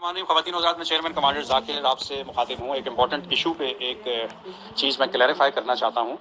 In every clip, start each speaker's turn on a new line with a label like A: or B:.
A: माननीय ख़वातीन हज़रात, मैं चेयरमैन कमांडर ज़ाकिर आप से मुखातिब हूँ। एक इम्पॉर्टेंट इशू पे एक चीज़ मैं क्लैरिफाई करना चाहता हूँ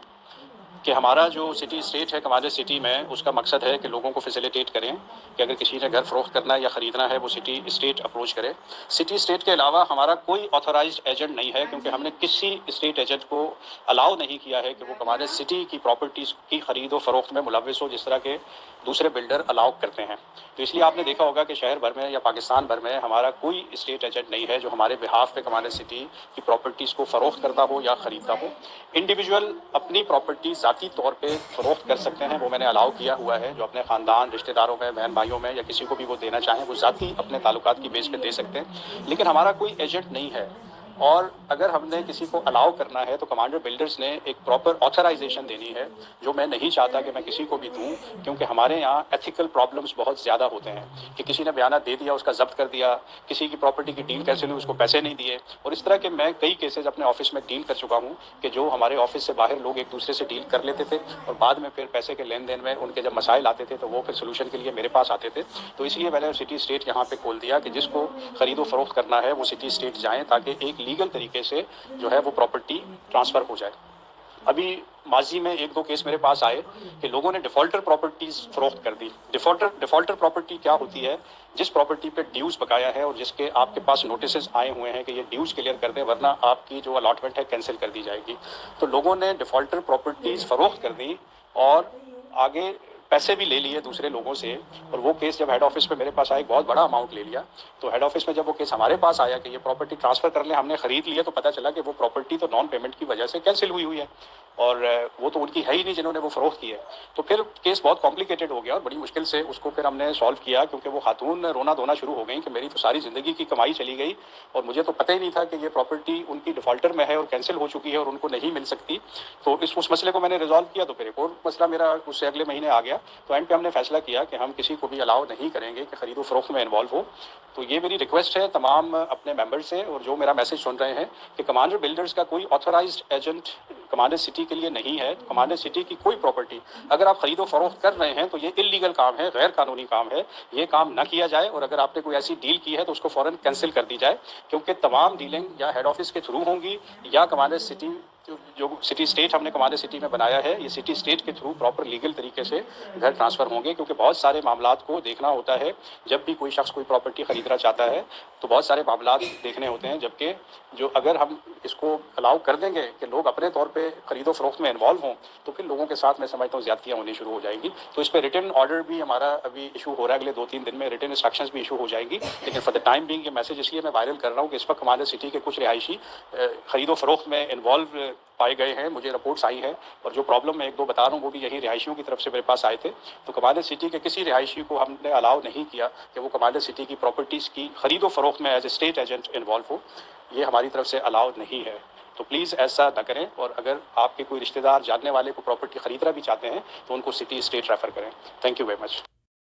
A: कि हमारा जो सिटी स्टेट है कमांडर सिटी में, उसका मकसद है कि लोगों को फैसिलिटेट करें कि अगर किसी ने घर फ़रोख्त करना है या ख़रीदना है वो सिटी स्टेट अप्रोच करे। सिटी स्टेट के अलावा हमारा कोई ऑथराइज्ड एजेंट नहीं है, क्योंकि हमने किसी स्टेट एजेंट को अलाउ नहीं किया है कि वो कमांडर सिटी की प्रॉपर्टीज़ की ख़रीदो फ़रोख्त में मुलव्विस हो, जिस तरह के दूसरे बिल्डर अलाउ करते हैं। तो इसलिए आपने देखा होगा कि शहर भर में या पाकिस्तान भर में हमारा कोई स्टेट एजेंट नहीं है जो हमारे बिहाफ पे कमांडर सिटी की प्रॉपर्टीज़ को फ़रोख्त करता हो या ख़रीदता हो। इंडिविजुअल अपनी प्रॉपर्टी ज़ाती तौर पे फ़रोख्त कर सकते हैं, वो मैंने अलाउ किया हुआ है। जो अपने ख़ानदान, रिश्तेदारों में, बहन भाइयों में या किसी को भी वो देना चाहें, वो ज़ाती अपने ताल्लुकात की बेस पे दे सकते हैं, लेकिन हमारा कोई एजेंट नहीं है। और अगर हमने किसी को अलाउ करना है तो कमांडर बिल्डर्स ने एक प्रॉपर ऑथराइजेशन देनी है, जो मैं नहीं चाहता कि मैं किसी को भी दूं, क्योंकि हमारे यहाँ एथिकल प्रॉब्लम्स बहुत ज़्यादा होते हैं कि किसी ने बयाना दे दिया, उसका जब्त कर दिया, किसी की प्रॉपर्टी की डील कैंसिल हुई, उसको पैसे नहीं दिए। और इस तरह के मैं कई केसेस अपने ऑफिस में डील कर चुका हूँ कि जो हमारे ऑफिस से बाहर लोग एक दूसरे से डील कर लेते थे और बाद में फिर पैसे के लेन देन में उनके जब मसाइल आते थे तो वो फिर सोल्यूशन के लिए मेरे पास आते थे। तो इसलिए मैंने सिटी स्टेट यहाँ पे खोल दिया कि जिसको खरीदो फरोख्त करना है वो सिटी स्टेट जाएँ, ताकि एक लीगल तरीके से जो है वो प्रॉपर्टी ट्रांसफ़र हो जाए। अभी माजी में एक दो केस मेरे पास आए कि लोगों ने डिफ़ॉल्टर प्रॉपर्टीज़ फ़रोख्त कर दी। डिफ़ॉल्टर प्रॉपर्टी क्या होती है? जिस प्रॉपर्टी पे ड्यूज़ बकाया है और जिसके आपके पास नोटिसेस आए हुए हैं कि ये ड्यूज़ क्लियर कर दें, वरना आपकी जो अलॉटमेंट है कैंसिल कर दी जाएगी। तो लोगों ने डिफ़ॉल्टर प्रॉपर्टीज़ फ़रोख्त कर दी और आगे पैसे भी ले लिए दूसरे लोगों से। और वो केस जब हेड ऑफिस पे मेरे पास आया, एक बहुत बड़ा अमाउंट ले लिया। तो हेड ऑफिस में जब वो केस हमारे पास आया कि ये प्रॉपर्टी ट्रांसफ़र कर लें, हमने खरीद लिया, तो पता चला कि वो प्रॉपर्टी तो नॉन पेमेंट की वजह से कैंसिल हुई है और वो तो उनकी है ही नहीं जिन्होंने वो फ़रोख्त की है। तो फिर केस बहुत कॉम्प्लिकेटेड हो गया और बड़ी मुश्किल से उसको फिर हमने सॉल्व किया, क्योंकि वो खातून रोना धोना शुरू हो गई कि मेरी तो सारी ज़िंदगी की कमाई चली गई और मुझे तो पता ही नहीं था कि ये प्रॉपर्टी उनकी डिफ़ॉल्टर में है और कैंसिल हो चुकी है और उनको नहीं मिल सकती। तो उस मसले को मैंने रिजॉल्व किया। तो फिर एक और मसला मेरा उससे अगले महीने आ गया। तो एंड पे हमने फैसला किया कि हम किसी को भी अलाउ नहीं करेंगे कि खरीदो फरोख्त में इन्वॉल्व हो। तो ये मेरी रिक्वेस्ट है तमाम अपने मेंबर्स से, और जो मेरा मैसेज सुन रहे हैं, कि कमांडर बिल्डर्स का कोई ऑथराइज्ड एजेंट कमांडर सिटी के लिए नहीं है। कमांडर सिटी की कोई प्रॉपर्टी अगर आप खरीदो फरोख्त कर रहे हैं तो ये इलीगल काम है, गैर कानूनी काम है। ये काम ना किया जाए और अगर आपने कोई ऐसी डील की है तो उसको फौरन कैंसिल कर दी जाए, क्योंकि तमाम डीलिंग या हेड ऑफिस के थ्रू होंगी या कमांडर सिटी जो सिटी स्टेट हमने कमांडर सिटी में बनाया है, ये सिटी स्टेट के थ्रू प्रॉपर लीगल तरीके से घर ट्रांसफ़र होंगे। क्योंकि बहुत सारे मामलात को देखना होता है। जब भी कोई शख्स कोई प्रॉपर्टी खरीदना चाहता है तो बहुत सारे मामलात देखने होते हैं, जबकि जो अगर हम इसको अलाउ कर देंगे कि लोग अपने तौर पे खरीदो फरोख्त में इन्वॉल्व हों, तो फिर लोगों के साथ मैं समझता हूँ ज़्यादतियाँ होनी शुरू हो जाएंगी। तो इस पर रिटन ऑर्डर भी हमारा अभी इशू हो रहा है, अगले 2-3 दिन में रिटन इंस्ट्रक्शंस भी इशू हो जाएंगी। लेकिन फॉर द टाइम बीइंग ये मैसेज इसलिए मैं वायरल कर रहा हूँ कि इस वक्त हमारे सिटी के कुछ रिहायशी खरीदो फरोख्त में इन्वॉल्व पाए गए हैं। मुझे रिपोर्ट्स आई हैं और जो प्रॉब्लम मैं एक दो बता रहा हूँ वो भी यही रिहायशियों की तरफ से मेरे पास आए थे। तो कमांडर सिटी के किसी रिहायशी को हमने अलाउ नहीं किया कि वो कमांडर सिटी की प्रॉपर्टीज़ की खरीदो फरोख्त में as estate agent involve हो। ये हमारी तरफ से अलाउ नहीं है। तो प्लीज़ ऐसा न करें, और अगर आपके कोई रिश्तेदार जानने वाले को प्रॉपर्टी खरीदना भी चाहते हैं तो उनको सिटी स्टेट रेफर करें। Thank you very much.